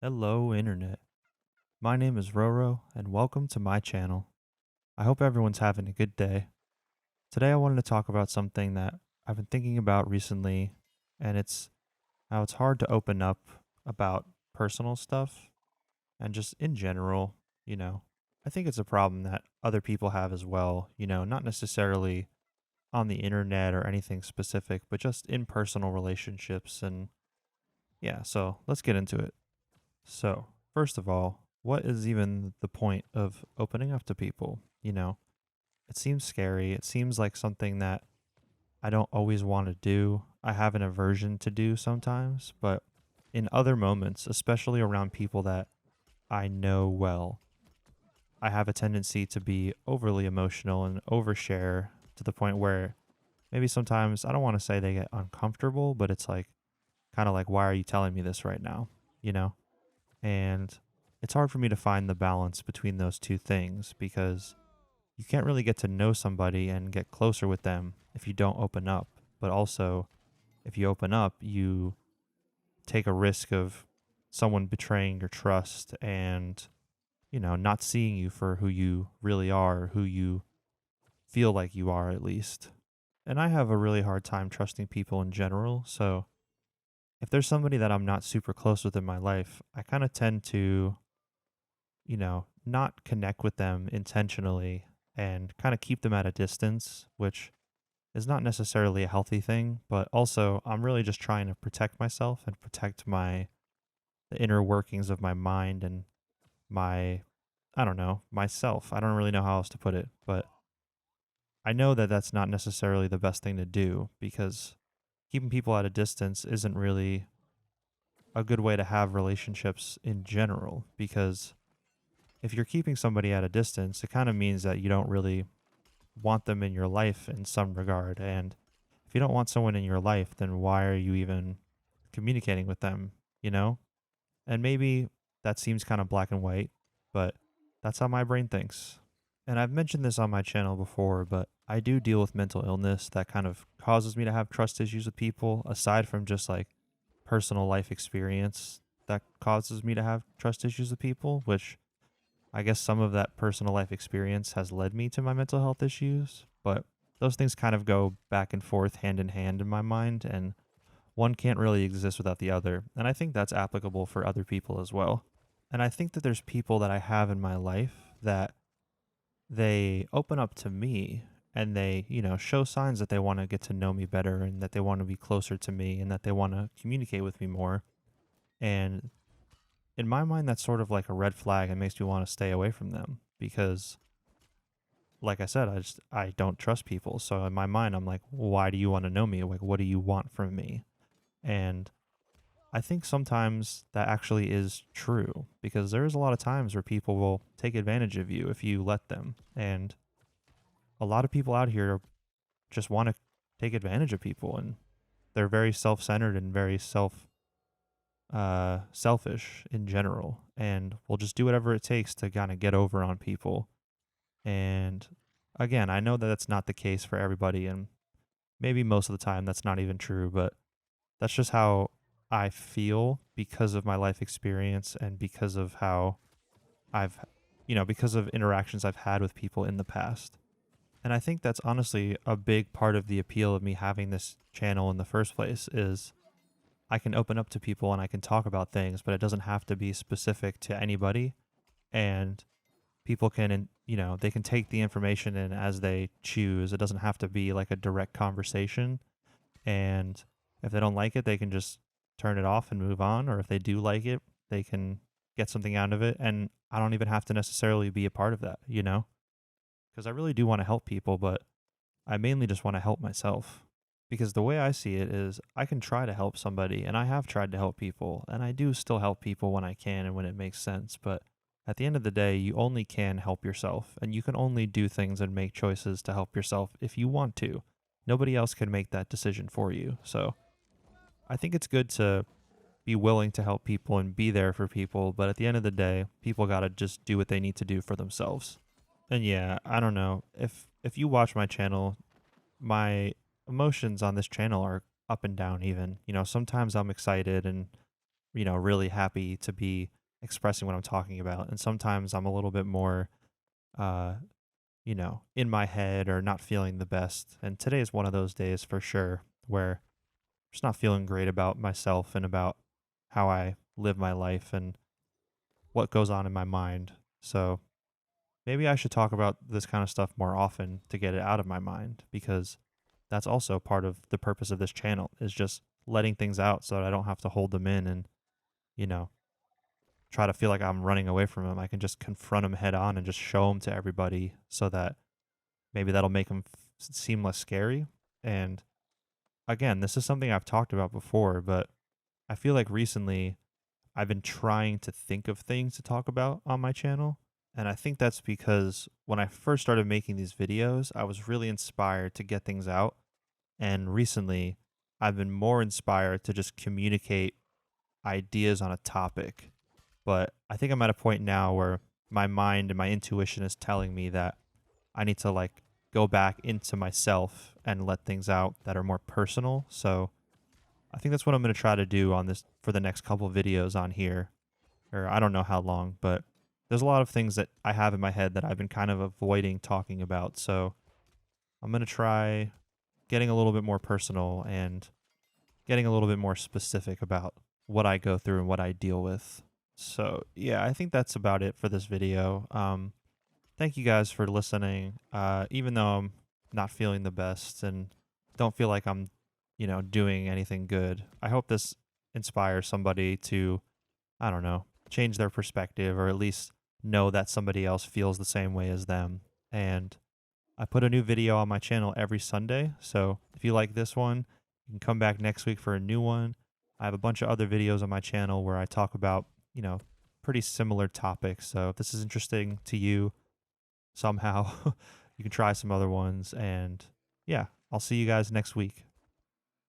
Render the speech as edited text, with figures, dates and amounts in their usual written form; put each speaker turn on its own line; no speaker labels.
Hello, Internet. My name is Roro, and welcome to my channel. I hope everyone's having a good day. Today, I wanted to talk about something that I've been thinking about recently, and it's how it's hard to open up about personal stuff and just in general, you know. I think it's a problem that other people have as well, not necessarily on the internet or anything specific, but just in personal relationships. And yeah, so let's get into it. So, first of all, what is even the point of opening up to people? It seems scary. It seems like something that I don't always want to do. I have an aversion to do sometimes, but in other moments, especially around people that I know well, I have a tendency to be overly emotional and overshare to the point where maybe sometimes I don't want to say they get uncomfortable, but it's like kind of like, why are you telling me this right now? You know? And it's hard for me to find the balance between those two things because you can't really get to know somebody and get closer with them if you don't open up. But also, if you open up, you take a risk of someone betraying your trust and, not seeing you for who you really are, who you feel like you are at least. And I have a really hard time trusting people in general. So if there's somebody that I'm not super close with in my life, I kind of tend to not connect with them intentionally and kind of keep them at a distance, which is not necessarily a healthy thing, but also I'm really just trying to protect myself and protect the inner workings of my mind and my I don't know, myself. I don't really know how else to put it, but I know that that's not necessarily the best thing to do because keeping people at a distance isn't really a good way to have relationships in general because if you're keeping somebody at a distance, it kind of means that you don't really want them in your life in some regard. And if you don't want someone in your life, then why are you even communicating with them, you know? And maybe that seems kind of black and white, but that's how my brain thinks. And I've mentioned this on my channel before, but I do deal with mental illness that kind of causes me to have trust issues with people, aside from just like personal life experience that causes me to have trust issues with people, which I guess some of that personal life experience has led me to my mental health issues, but those things kind of go back and forth hand in hand in my mind, and one can't really exist without the other. And I think that's applicable for other people as well. And I think that there's people that I have in my life that they open up to me and they, show signs that they want to get to know me better and that they want to be closer to me and that they want to communicate with me more. And in my mind, that's sort of like a red flag and makes me want to stay away from them because like I said, I don't trust people. So in my mind, I'm like, why do you want to know me? Like, what do you want from me? And I think sometimes that actually is true because there's a lot of times where people will take advantage of you if you let them. And a lot of people out here just want to take advantage of people, and they're very self-centered and very selfish in general, and will just do whatever it takes to kind of get over on people. And again, I know that that's not the case for everybody, and maybe most of the time that's not even true, but that's just how I feel because of my life experience and because of how I've, because of interactions I've had with people in the past. And I think that's honestly a big part of the appeal of me having this channel in the first place is I can open up to people and I can talk about things, but it doesn't have to be specific to anybody. And people can, they can take the information in as they choose. It doesn't have to be like a direct conversation. And if they don't like it, they can just turn it off and move on. Or if they do like it, they can get something out of it. And I don't even have to necessarily be a part of that, because I really do want to help people, but I mainly just want to help myself. Because the way I see it is, I can try to help somebody, and I have tried to help people, and I do still help people when I can and when it makes sense. But at the end of the day, you only can help yourself, and you can only do things and make choices to help yourself if you want to. Nobody else can make that decision for you. So I think it's good to be willing to help people and be there for people, but at the end of the day, people got to just do what they need to do for themselves. And yeah, I don't know. If you watch my channel, my emotions on this channel are up and down even. Sometimes I'm excited and really happy to be expressing what I'm talking about. And sometimes I'm a little bit more, uh, in my head or not feeling the best. And today is one of those days for sure where I'm just not feeling great about myself and about how I live my life and what goes on in my mind. So maybe I should talk about this kind of stuff more often to get it out of my mind, because that's also part of the purpose of this channel, is just letting things out so that I don't have to hold them in and, you know, try to feel like I'm running away from them. I can just confront them head on and just show them to everybody so that maybe that'll make them seem less scary. And again, this is something I've talked about before, but I feel like recently I've been trying to think of things to talk about on my channel. And I think that's because when I first started making these videos, I was really inspired to get things out. And recently, I've been more inspired to just communicate ideas on a topic. But I think I'm at a point now where my mind and my intuition is telling me that I need to like go back into myself and let things out that are more personal. So I think that's what I'm going to try to do on this for the next couple of videos on here, or I don't know how long, but there's a lot of things that I have in my head that I've been kind of avoiding talking about. So I'm going to try getting a little bit more personal and getting a little bit more specific about what I go through and what I deal with. So, yeah, I think that's about it for this video. Thank you guys for listening. Even though I'm not feeling the best and don't feel like I'm, doing anything good, I hope this inspires somebody to, I don't know, change their perspective or at least know that somebody else feels the same way as them. And I put a new video on my channel every Sunday. So if you like this one, you can come back next week for a new one. I have a bunch of other videos on my channel where I talk about, pretty similar topics. So if this is interesting to you somehow, you can try some other ones. And yeah, I'll see you guys next week.